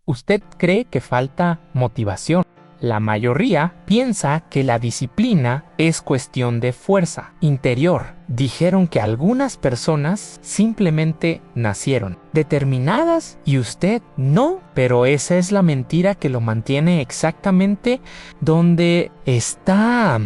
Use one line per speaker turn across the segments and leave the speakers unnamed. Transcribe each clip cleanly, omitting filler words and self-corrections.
usted cree que falta motivación. La mayoría piensa que la disciplina es cuestión de fuerza interior. Dijeron que algunas personas simplemente nacieron determinadas y usted no, pero esa es la mentira que lo mantiene exactamente donde está.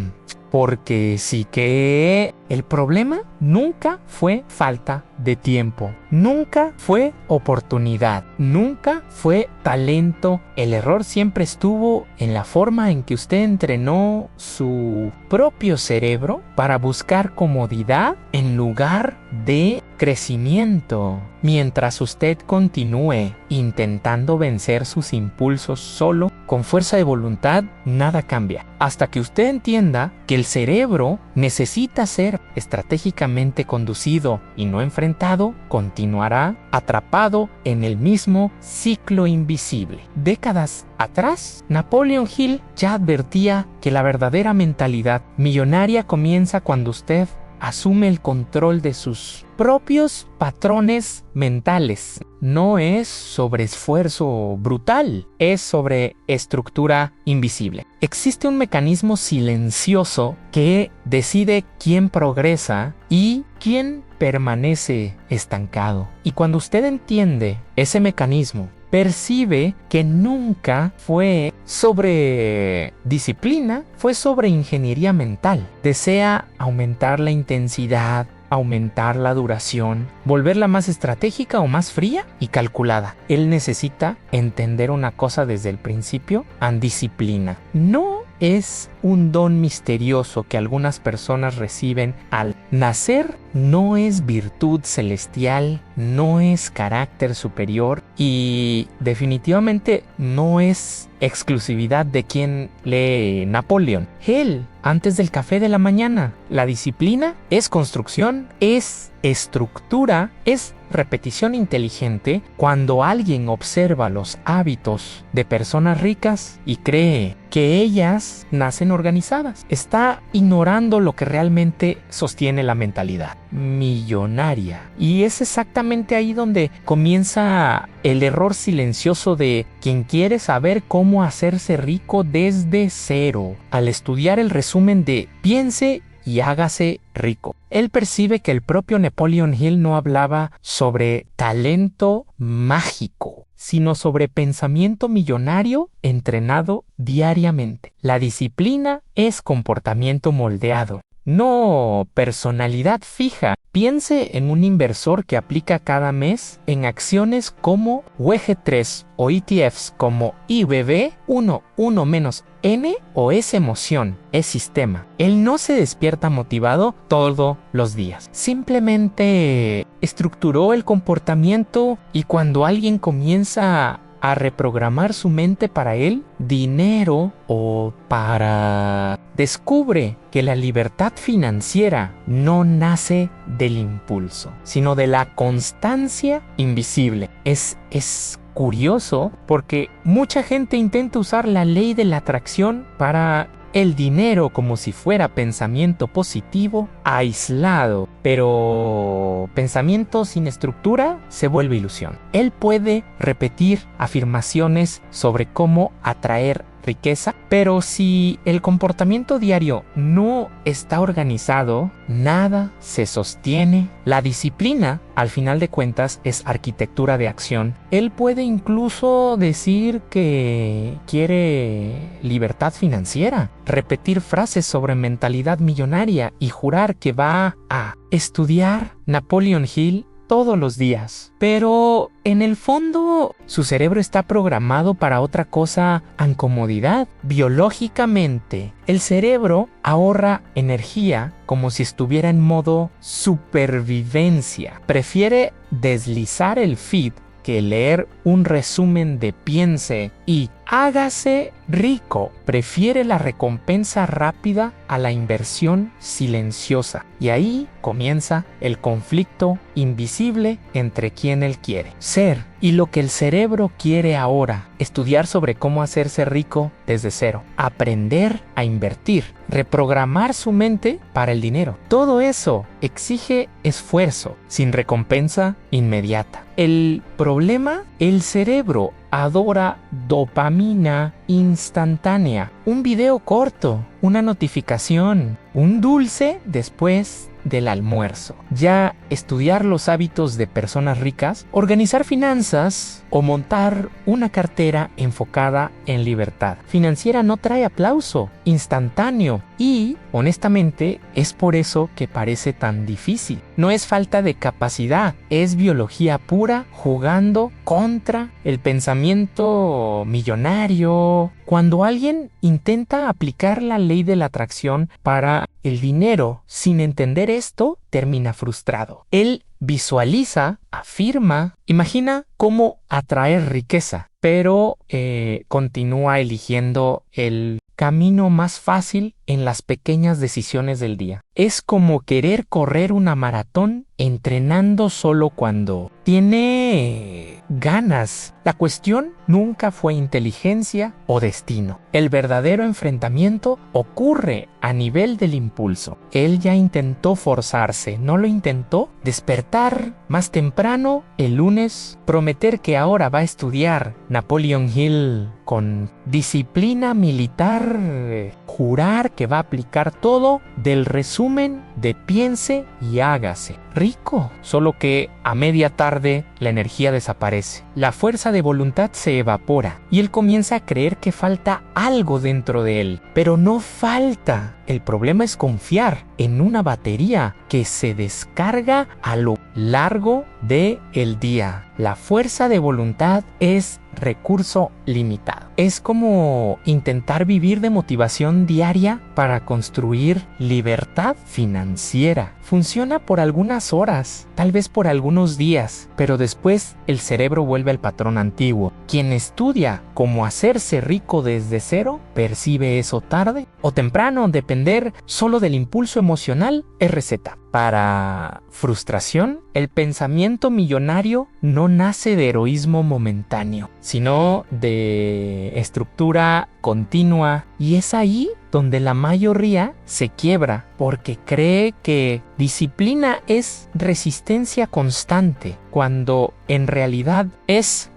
Porque sí que el problema nunca fue falta de tiempo, nunca fue oportunidad, nunca fue talento. El error siempre estuvo en la forma en que usted entrenó su propio cerebro para buscar comodidad en lugar de crecimiento. Mientras usted continúe intentando vencer sus impulsos solo, con fuerza de voluntad, nada cambia. Hasta que usted entienda que el cerebro necesita ser estratégicamente conducido y no enfrentado, continuará atrapado en el mismo ciclo invisible. Décadas atrás, Napoleon Hill ya advertía que la verdadera mentalidad millonaria comienza cuando usted asume el control de sus propios patrones mentales. No es sobre esfuerzo brutal, es sobre estructura invisible. Existe un mecanismo silencioso que decide quién progresa y quién permanece estancado. Y cuando usted entiende ese mecanismo, percibe que nunca fue sobre disciplina, fue sobre ingeniería mental. Desea aumentar la intensidad, aumentar la duración, volverla más estratégica o más fría y calculada. Él necesita entender una cosa desde el principio: disciplina. No es un don misterioso que algunas personas reciben al nacer, no es virtud celestial, no es carácter superior y definitivamente no es exclusividad de quien lee Napoleón. Él, antes del café de la mañana, la disciplina es construcción, es estructura, es repetición inteligente. Cuando alguien observa los hábitos de personas ricas y cree que ellas nacen organizadas, está ignorando lo que realmente sostiene la mentalidad millonaria. Y es exactamente ahí donde comienza el error silencioso de quien quiere saber cómo hacerse rico desde cero. Al estudiar el resumen de Piense y hágase rico, él percibe que el propio Napoleon Hill no hablaba sobre talento mágico, sino sobre pensamiento millonario entrenado diariamente. La disciplina es comportamiento moldeado, no personalidad fija. Piense en un inversor que aplica cada mes en acciones como WG3 o ETFs como IBB 1-1-N o es emoción, es sistema. Él no se despierta motivado todos los días. Simplemente estructuró el comportamiento y cuando alguien comienza a reprogramar su mente para el dinero o para... descubre que la libertad financiera no nace del impulso, sino de la constancia invisible. Es curioso porque mucha gente intenta usar la ley de la atracción para el dinero como si fuera pensamiento positivo aislado, pero pensamiento sin estructura se vuelve ilusión. Él puede repetir afirmaciones sobre cómo atraer riqueza, pero si el comportamiento diario no está organizado, nada se sostiene. La disciplina, al final de cuentas, es arquitectura de acción. Él puede incluso decir que quiere libertad financiera, repetir frases sobre mentalidad millonaria y jurar que va a estudiar Napoleon Hill todos los días, pero en el fondo su cerebro está programado para otra cosa en comodidad. Biológicamente, el cerebro ahorra energía como si estuviera en modo supervivencia. Prefiere deslizar el feed que leer un resumen de Piense y hágase rico. Prefiere la recompensa rápida a la inversión silenciosa. Y ahí comienza el conflicto invisible entre quien él quiere ser y lo que el cerebro quiere ahora. Estudiar sobre cómo hacerse rico desde cero. Aprender a invertir. Reprogramar su mente para el dinero. Todo eso exige esfuerzo sin recompensa inmediata. El problema, el cerebro adora dopamina instantánea. Un video corto, una notificación, un dulce después del almuerzo. Ya estudiar los hábitos de personas ricas, organizar finanzas o montar una cartera enfocada en libertad financiera no trae aplauso instantáneo y, honestamente, es por eso que parece tan difícil. No es falta de capacidad, es biología pura jugando contra el pensamiento millonario. Cuando alguien intenta aplicar la ley de la atracción para el dinero sin entender esto, termina frustrado. Él visualiza, afirma, imagina cómo atraer riqueza, pero continúa eligiendo el camino más fácil en las pequeñas decisiones del día. Es como querer correr una maratón entrenando solo cuando tiene ganas. La cuestión nunca fue inteligencia o destino. El verdadero enfrentamiento ocurre a nivel del impulso. Él ya intentó forzarse, no lo intentó. Despertar más temprano el lunes, prometer que ahora va a estudiar Napoleon Hill con disciplina militar, jurar que va a aplicar todo del resumen de piense y hágase. Rico, solo que a media tarde la energía desaparece. La fuerza de voluntad se evapora y él comienza a creer que falta algo dentro de él, pero no falta. El problema es confiar en una batería que se descarga a lo largo del día. La fuerza de voluntad es recurso limitado. Es como intentar vivir de motivación diaria para construir libertad financiera. Funciona por algunas horas, tal vez por algunos días, pero después el cerebro vuelve al patrón antiguo. Quien estudia cómo hacerse rico desde cero, percibe eso tarde o temprano. Depender solo del impulso emocional es receta. Para frustración, el pensamiento millonario no nace de heroísmo momentáneo, sino de estructura continua, y es ahí donde la mayoría se quiebra porque cree que disciplina es resistencia constante, cuando en realidad es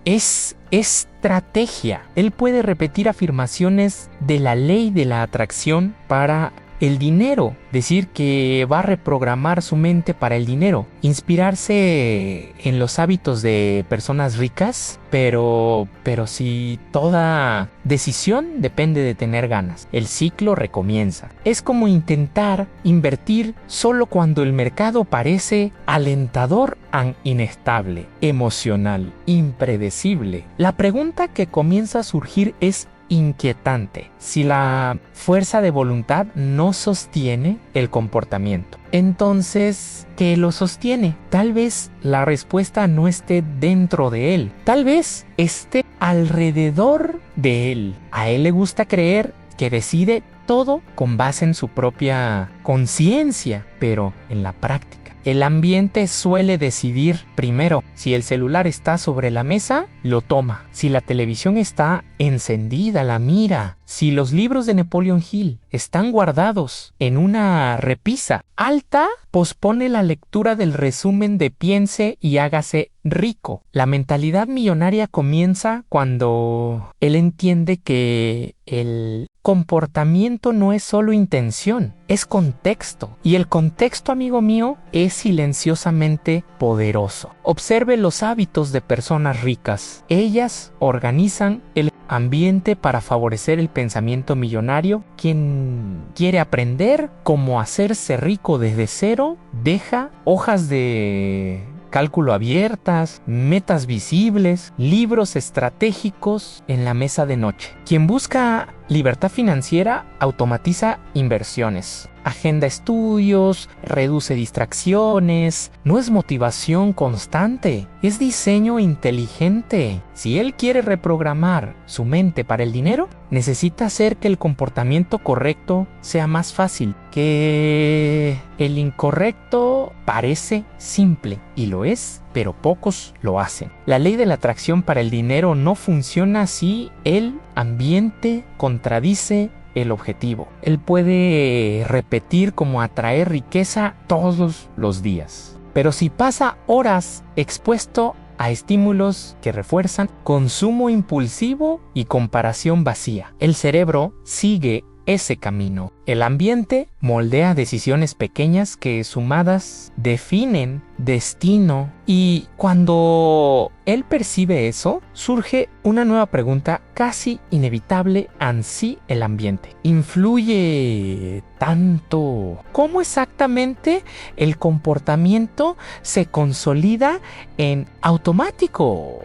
estrategia. Él puede repetir afirmaciones de la ley de la atracción para el dinero, decir que va a reprogramar su mente para el dinero, inspirarse en los hábitos de personas ricas, pero si toda decisión depende de tener ganas, el ciclo recomienza. Es como intentar invertir solo cuando el mercado parece alentador e inestable, emocional, impredecible. La pregunta que comienza a surgir es inquietante: si la fuerza de voluntad no sostiene el comportamiento, entonces, ¿qué lo sostiene? Tal vez la respuesta no esté dentro de él, tal vez esté alrededor de él. A él le gusta creer que decide todo con base en su propia conciencia, pero en la práctica el ambiente suele decidir primero. Si el celular está sobre la mesa, lo toma. Si la televisión está encendida, la mira. Si los libros de Napoleon Hill están guardados en una repisa alta, pospone la lectura del resumen de piense y hágase rico. La mentalidad millonaria comienza cuando él entiende que el comportamiento no es solo intención, es contexto. Y el contexto, amigo mío, es silenciosamente poderoso. Observe los hábitos de personas ricas. Ellas organizan el ambiente para favorecer el pensamiento millonario. Quien quiere aprender cómo hacerse rico desde cero, deja hojas de cálculo abiertas, metas visibles, libros estratégicos en la mesa de noche. Quien busca libertad financiera automatiza inversiones, agenda estudios, reduce distracciones. No es motivación constante, es diseño inteligente. Si él quiere reprogramar su mente para el dinero, necesita hacer que el comportamiento correcto sea más fácil, que el incorrecto parece simple, y lo es, pero pocos lo hacen. La ley de la atracción para el dinero no funciona si el ambiente contradice el objetivo. Él puede repetir cómo atraer riqueza todos los días, pero si pasa horas expuesto a estímulos que refuerzan, consumo impulsivo y comparación vacía. El cerebro sigue ese camino. El ambiente moldea decisiones pequeñas que sumadas definen destino, y cuando él percibe eso, surge una nueva pregunta casi inevitable: ¿ansí el ambiente influye tanto? ¿Cómo exactamente el comportamiento se consolida en automático?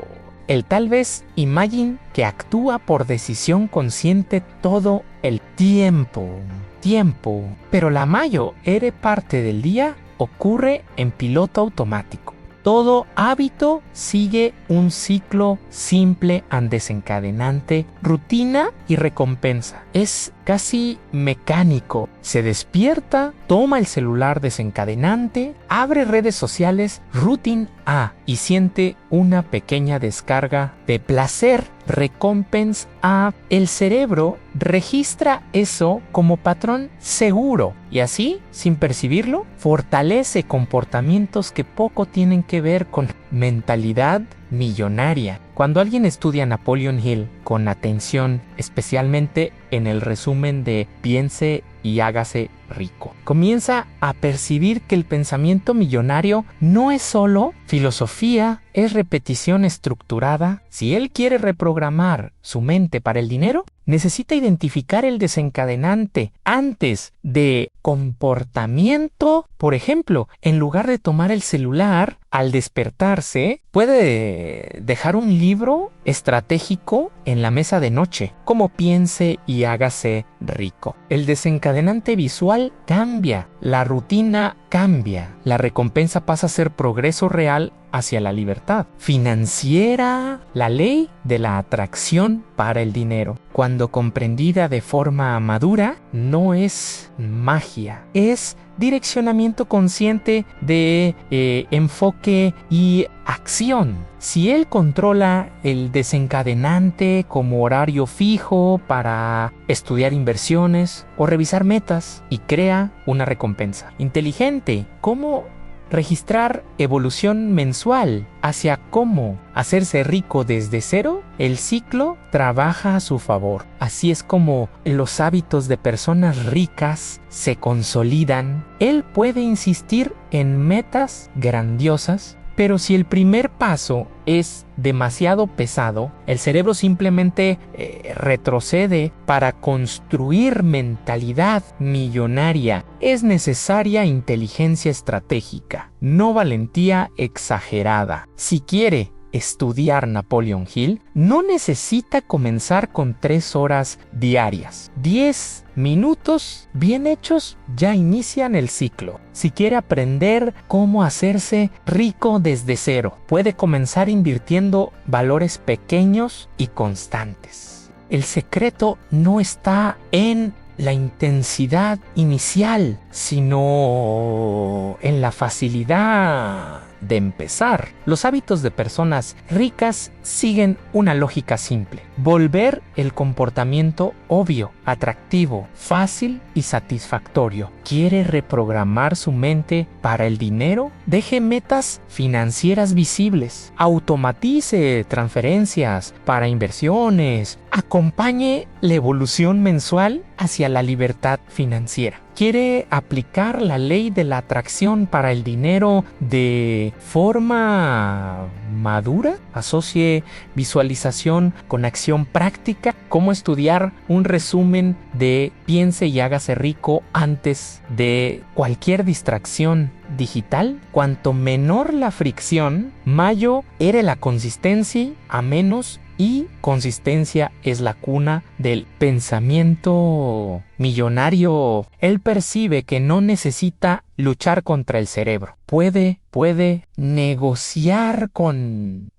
El tal vez imagine que actúa por decisión consciente todo el tiempo, pero la mayor parte del día ocurre en piloto automático. Todo hábito sigue un ciclo simple, desencadenante, rutina y recompensa. Es casi mecánico. Se despierta, toma el celular desencadenante, abre redes sociales, routine A, y siente una pequeña descarga de placer, recompensa A. El cerebro registra eso como patrón seguro y así, sin percibirlo, fortalece comportamientos que poco tienen que ver con mentalidad millonaria. Cuando alguien estudia a Napoleon Hill con atención, especialmente en el resumen de Piense y hágase rico, comienza a percibir que el pensamiento millonario no es solo filosofía, es repetición estructurada. Si él quiere reprogramar su mente para el dinero, necesita identificar el desencadenante antes de comportamiento. Por ejemplo, en lugar de tomar el celular al despertarse, puede dejar un libro estratégico en la mesa de noche, como Piense y hágase rico. El desencadenante visual cambia, la rutina cambia, la recompensa pasa a ser progreso real hacia la libertad financiera, la ley de la atracción para el dinero. Cuando comprendida de forma madura, no es magia, es direccionamiento consciente de enfoque y acción. Si él controla el desencadenante como horario fijo para estudiar inversiones o revisar metas y crea una recompensa inteligente, ¿cómo registrar evolución mensual hacia cómo hacerse rico desde cero? El ciclo trabaja a su favor. Así es como los hábitos de personas ricas se consolidan. Él puede insistir en metas grandiosas, pero si el primer paso es demasiado pesado, el cerebro simplemente retrocede. Para construir mentalidad millonaria es necesaria inteligencia estratégica, no valentía exagerada. Si quiere estudiar Napoleon Hill, no necesita comenzar con 3 horas diarias. 10 minutos bien hechos ya inician el ciclo. Si quiere aprender cómo hacerse rico desde cero, puede comenzar invirtiendo valores pequeños y constantes. El secreto no está en la intensidad inicial, sino en la facilidad de empezar. Los hábitos de personas ricas siguen una lógica simple: volver el comportamiento obvio, atractivo, fácil y satisfactorio. ¿Quiere reprogramar su mente para el dinero? Deje metas financieras visibles, automatice transferencias para inversiones, acompañe la evolución mensual hacia la libertad financiera. ¿Quiere aplicar la ley de la atracción para el dinero de forma madura? Asocie visualización con acción práctica. ¿Cómo estudiar un resumen de Piense y hágase rico antes de cualquier distracción digital? Cuanto menor la fricción, mayor era la consistencia, a menos, y consistencia es la cuna del pensamiento millonario. Él percibe que no necesita luchar contra el cerebro. Puede negociar con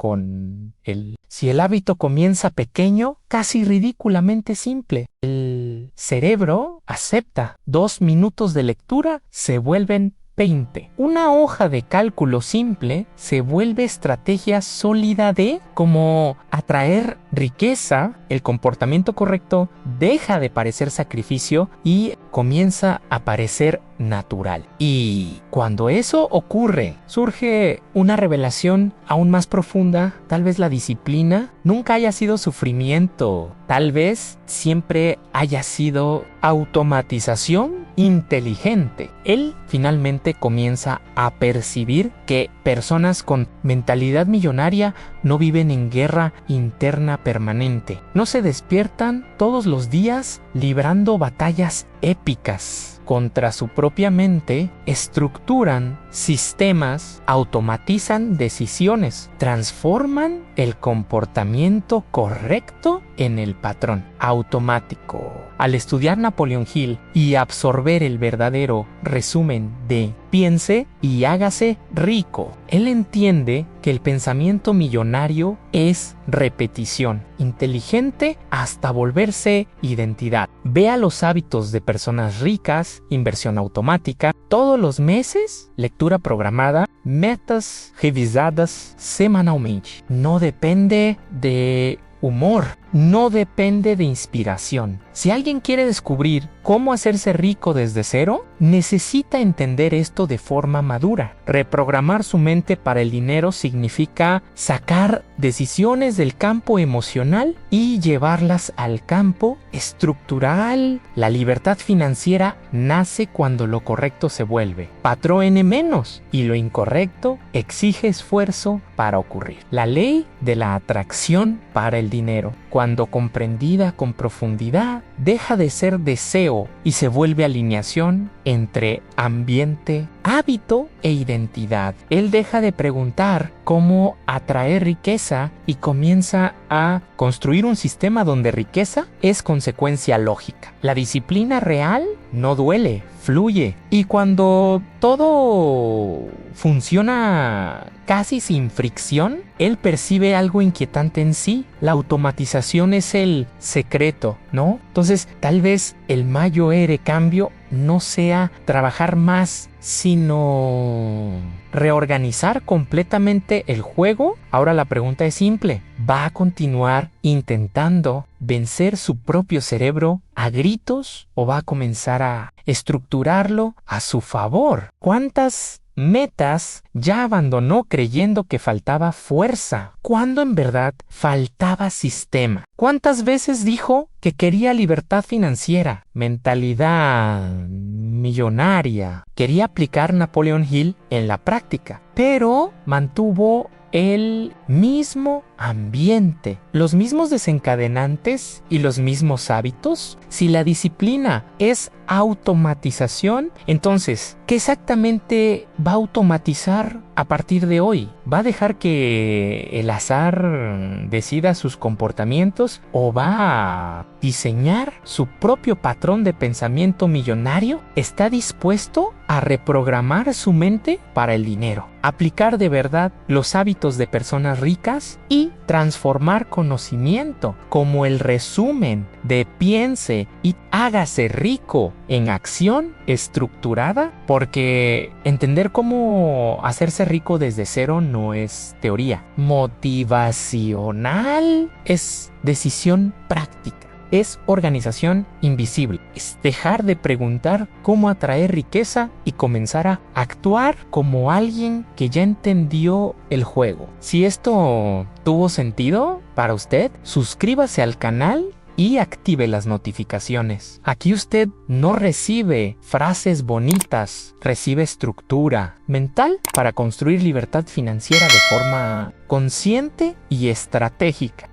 él. Si el hábito comienza pequeño, casi ridículamente simple, el cerebro acepta. 2 minutos de lectura se vuelven 20. Una hoja de cálculo simple se vuelve estrategia sólida de cómo atraer riqueza. El comportamiento correcto deja de parecer sacrificio y comienza a parecer natural. Y cuando eso ocurre, surge una revelación aún más profunda. Tal vez la disciplina nunca haya sido sufrimiento. Tal vez siempre haya sido automatización inteligente. Él finalmente comienza a percibir que personas con mentalidad millonaria no viven en guerra interna permanente. No se despiertan todos los días librando batallas épicas contra su propia mente, estructuran sistemas, automatizan decisiones, transforman el comportamiento correcto en el patrón automático. Al estudiar Napoleon Hill y absorber el verdadero resumen de piense y hágase rico, él entiende que el pensamiento millonario es repetición, inteligente hasta volverse identidad. Vea los hábitos de personas ricas, inversión automática, todos los meses, lectura programada, metas revisadas semanalmente. No depende de humor, no depende de inspiración. Si alguien quiere descubrir cómo hacerse rico desde cero, necesita entender esto de forma madura. Reprogramar su mente para el dinero significa sacar decisiones del campo emocional y llevarlas al campo estructural. La libertad financiera nace cuando lo correcto se vuelve patrón menos y lo incorrecto exige esfuerzo para ocurrir. La ley de la atracción para el dinero, cuando comprendida con profundidad, deja de ser deseo y se vuelve alineación entre ambiente, hábito e identidad. Él deja de preguntar cómo atraer riqueza y comienza a construir un sistema donde riqueza es consecuencia lógica. La disciplina real no duele, fluye. Y cuando todo funciona casi sin fricción, él percibe algo inquietante en sí. La automatización es el secreto, ¿no? Entonces, tal vez el mayor cambio no sea trabajar más, sino reorganizar completamente el juego. Ahora la pregunta es simple: ¿va a continuar intentando vencer su propio cerebro a gritos o va a comenzar a estructurarlo a su favor? ¿Cuántas metas ya abandonó creyendo que faltaba fuerza, cuando en verdad faltaba sistema? ¿Cuántas veces dijo que quería libertad financiera, mentalidad millonaria? Quería aplicar Napoleon Hill en la práctica, pero mantuvo el mismo ambiente, los mismos desencadenantes y los mismos hábitos. Si la disciplina es automatización, entonces, ¿qué exactamente va a automatizar a partir de hoy? ¿Va a dejar que el azar decida sus comportamientos o va a diseñar su propio patrón de pensamiento millonario? ¿Está dispuesto a reprogramar su mente para el dinero, aplicar de verdad los hábitos de personas ricas y transformar conocimiento como el resumen de piense y hágase rico en acción estructurada? Porque entender cómo hacerse rico desde cero no es teoría. Motivacional es decisión práctica. Es organización invisible. Es dejar de preguntar cómo atraer riqueza y comenzar a actuar como alguien que ya entendió el juego. Si esto tuvo sentido para usted, suscríbase al canal y active las notificaciones. Aquí usted no recibe frases bonitas, recibe estructura mental para construir libertad financiera de forma consciente y estratégica.